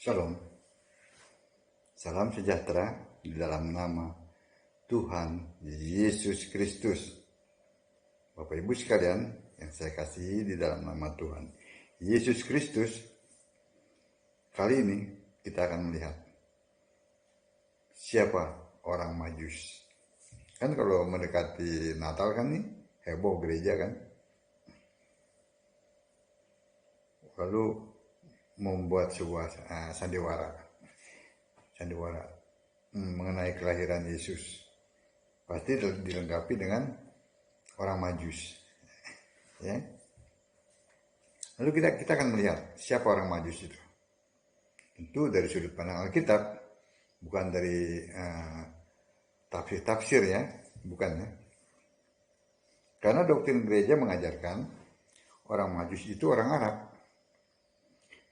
Shalom, salam sejahtera di dalam nama Tuhan Yesus Kristus. Bapak Ibu sekalian yang saya kasihi di dalam nama Tuhan Yesus Kristus, kali ini kita akan melihat siapa orang Majus. Kan kalau mendekati Natal kan nih heboh gereja kan, lalu membuat sebuah sandiwara mengenai kelahiran Yesus. Pasti dilengkapi dengan orang Majus, ya. Lalu kita akan melihat siapa orang Majus itu. Tentu dari sudut pandang Alkitab, bukan dari tafsir ya, bukan ya. Karena doktrin gereja mengajarkan orang Majus itu orang Arab,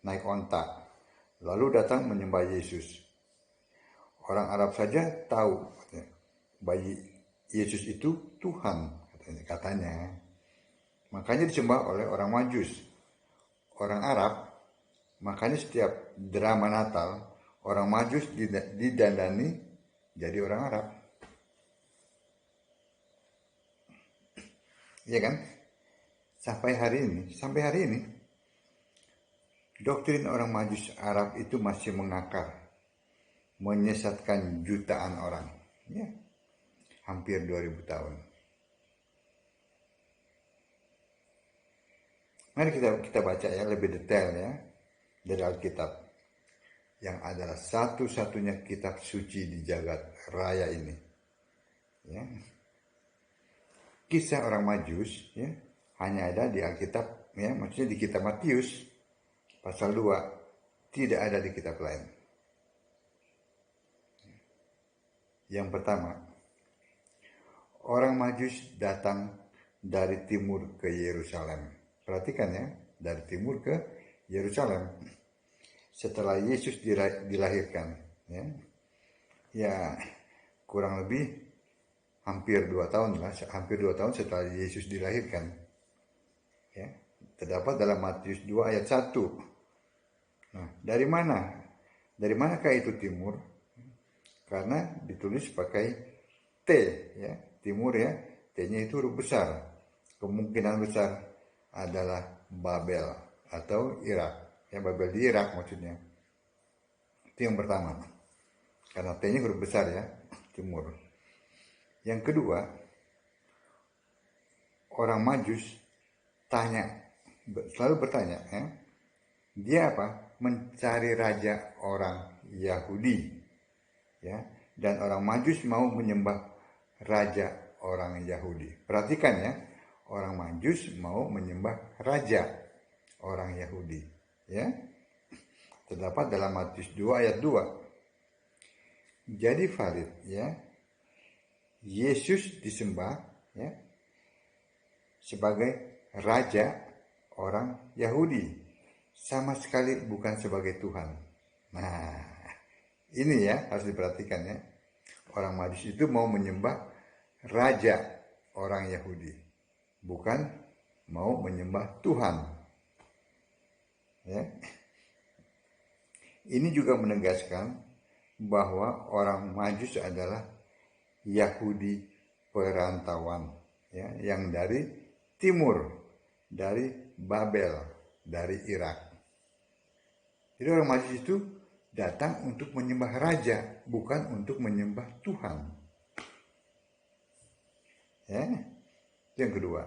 naik onta, lalu datang menyembah Yesus. Orang Arab saja tahu bayi Yesus itu Tuhan, katanya. Makanya disembah oleh orang Majus. Orang Arab, makanya setiap drama Natal, orang Majus didandani jadi orang Arab. Iya kan? Sampai hari ini, doktrin orang Majus Arab itu masih mengakar, menyesatkan jutaan orang, ya, hampir 2000 tahun. Mari kita baca ya lebih detail ya dari Alkitab, yang adalah satu-satunya kitab suci di jagat raya ini. Ya. Kisah orang Majus ya hanya ada di Alkitab, ya, maksudnya di kitab Matius pasal 2, tidak ada di kitab lain. Yang pertama, orang Majus datang dari timur ke Yerusalem. Perhatikan ya, dari timur ke Yerusalem. Setelah Yesus dilahirkan, ya kurang lebih hampir 2 tahun lah, hampir 2 tahun setelah Yesus dilahirkan. Ya, terdapat dalam Matius 2 ayat 1. Nah, dari mana? Dari manakah itu timur? Karena ditulis pakai T, ya, timur ya, T-nya itu huruf besar. Kemungkinan besar adalah Babel atau Irak, ya, Babel di Irak maksudnya. Itu yang pertama, karena T-nya huruf besar ya, timur. Yang kedua, orang Majus selalu bertanya, dia apa? Mencari raja orang Yahudi. Ya, dan orang Majus mau menyembah raja orang Yahudi. Perhatikan ya, orang Majus mau menyembah raja orang Yahudi. Ya, terdapat dalam Matius 2 ayat 2. Jadi valid ya, Yesus disembah ya sebagai raja orang Yahudi, sama sekali bukan sebagai Tuhan. Nah, ini ya harus diperhatikan ya. Orang Majus itu mau menyembah raja orang Yahudi, bukan mau menyembah Tuhan. Ya. Ini juga menegaskan bahwa orang Majus adalah Yahudi perantauan, ya, yang dari timur, dari Babel, dari Irak. Jadi orang Majus itu datang untuk menyembah raja, bukan untuk menyembah Tuhan. Ya, yang kedua.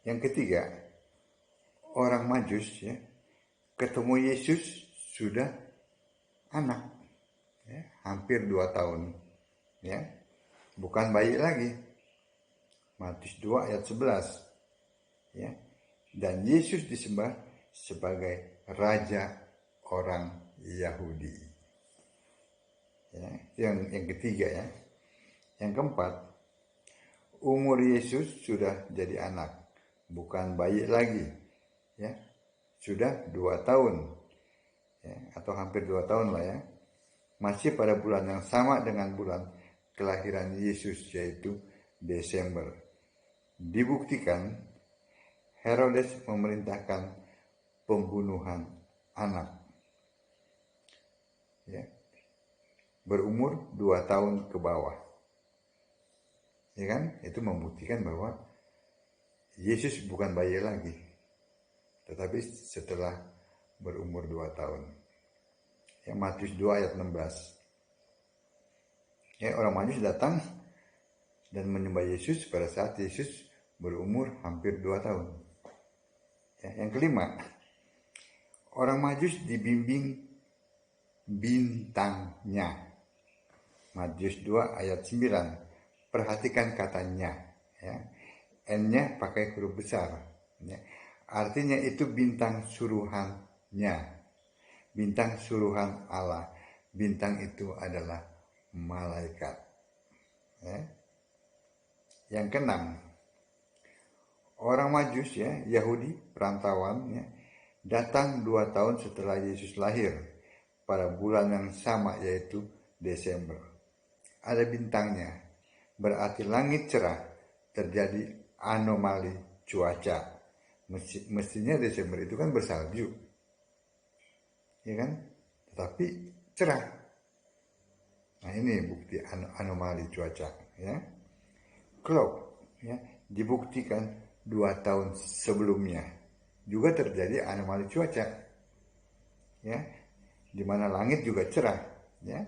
Yang ketiga, orang Majus ya ketemu Yesus sudah anak, ya, hampir 2 tahun, ya, bukan bayi lagi. Matius 2 ayat 11, ya, dan Yesus disembah sebagai raja orang Yahudi. Ya, yang ketiga ya. Yang keempat, umur Yesus sudah jadi anak, bukan bayi lagi. Ya, sudah 2 tahun, ya, atau hampir 2 tahun lah ya. Masih pada bulan yang sama dengan bulan kelahiran Yesus, yaitu Desember. Dibuktikan Herodes memerintahkan pembunuhan anak ya, berumur 2 tahun ke bawah. Ya kan? Itu membuktikan bahwa Yesus bukan bayi lagi, tetapi setelah berumur 2 tahun. Ya, Matius 2 ayat 16. Ya, orang Majus datang dan menyembah Yesus pada saat Yesus berumur hampir 2 tahun. Ya, yang kelima, orang Majus dibimbing bintangnya. Matius 2 ayat 9. Perhatikan katanya, ya. N-nya pakai huruf besar, ya. Artinya itu bintang suruhannya, bintang suruhan Allah. Bintang itu adalah malaikat, ya. Yang keenam, orang Majus, ya, Yahudi perantauan, ya, datang 2 tahun setelah Yesus lahir pada bulan yang sama, yaitu Desember. Ada bintangnya, berarti langit cerah, terjadi anomali cuaca. Mestinya Desember itu kan bersalju, ya kan? Tetapi cerah. Nah, ini bukti anomali cuaca, ya. Cloud, ya, dibuktikan 2 tahun sebelumnya juga terjadi anomali cuaca, ya, di mana langit juga cerah, ya.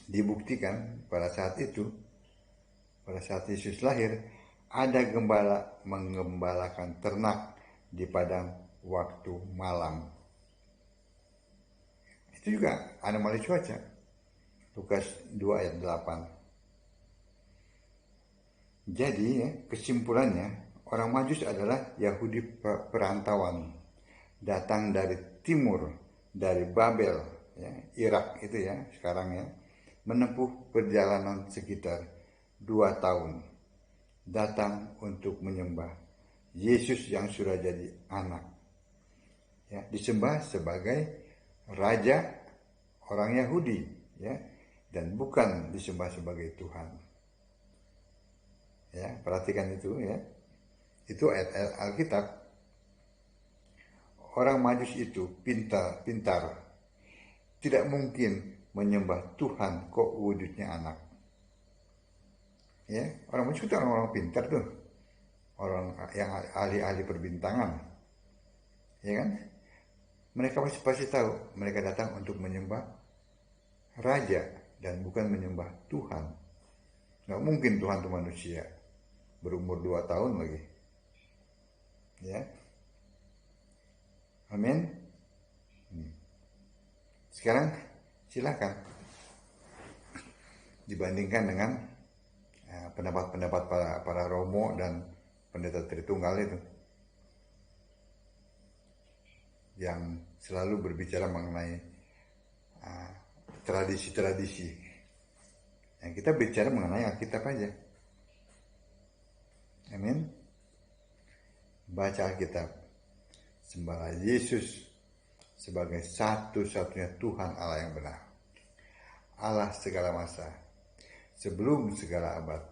Dibuktikan pada saat itu, pada saat Yesus lahir, ada gembala menggembalakan ternak di padang waktu malam. Itu juga anomali cuaca. Lukas 2 ayat 8. Jadi, ya, kesimpulannya, orang Majus adalah Yahudi perantauan, datang dari timur, dari Babel, ya, Irak itu, ya, sekarang, ya, menempuh perjalanan sekitar 2 tahun, datang untuk menyembah Yesus yang sudah jadi anak, ya, disembah sebagai raja orang Yahudi, ya, dan bukan disembah sebagai Tuhan. Ya, perhatikan itu, ya. Itu ayat Alkitab. Orang Majus itu pintar. Tidak mungkin menyembah Tuhan kok wujudnya anak. Ya, orang Majus itu orang-orang pintar tuh. Orang yang ahli-ahli perbintangan. Ya kan? Mereka pasti tahu mereka datang untuk menyembah raja dan bukan menyembah Tuhan. Nggak mungkin Tuhan itu manusia, berumur 2 tahun lagi, ya. Amin. Sekarang silakan dibandingkan dengan pendapat-pendapat para Romo dan pendeta Tritunggal itu, yang selalu berbicara mengenai tradisi-tradisi. Yang kita bicara mengenai Alkitab aja. Amin. Baca Alkitab, sembahlah Yesus sebagai satu-satunya Tuhan Allah yang benar, Allah segala masa, sebelum segala abad,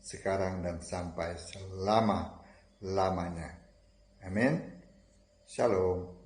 sekarang dan sampai selama-lamanya. Amin. Shalom.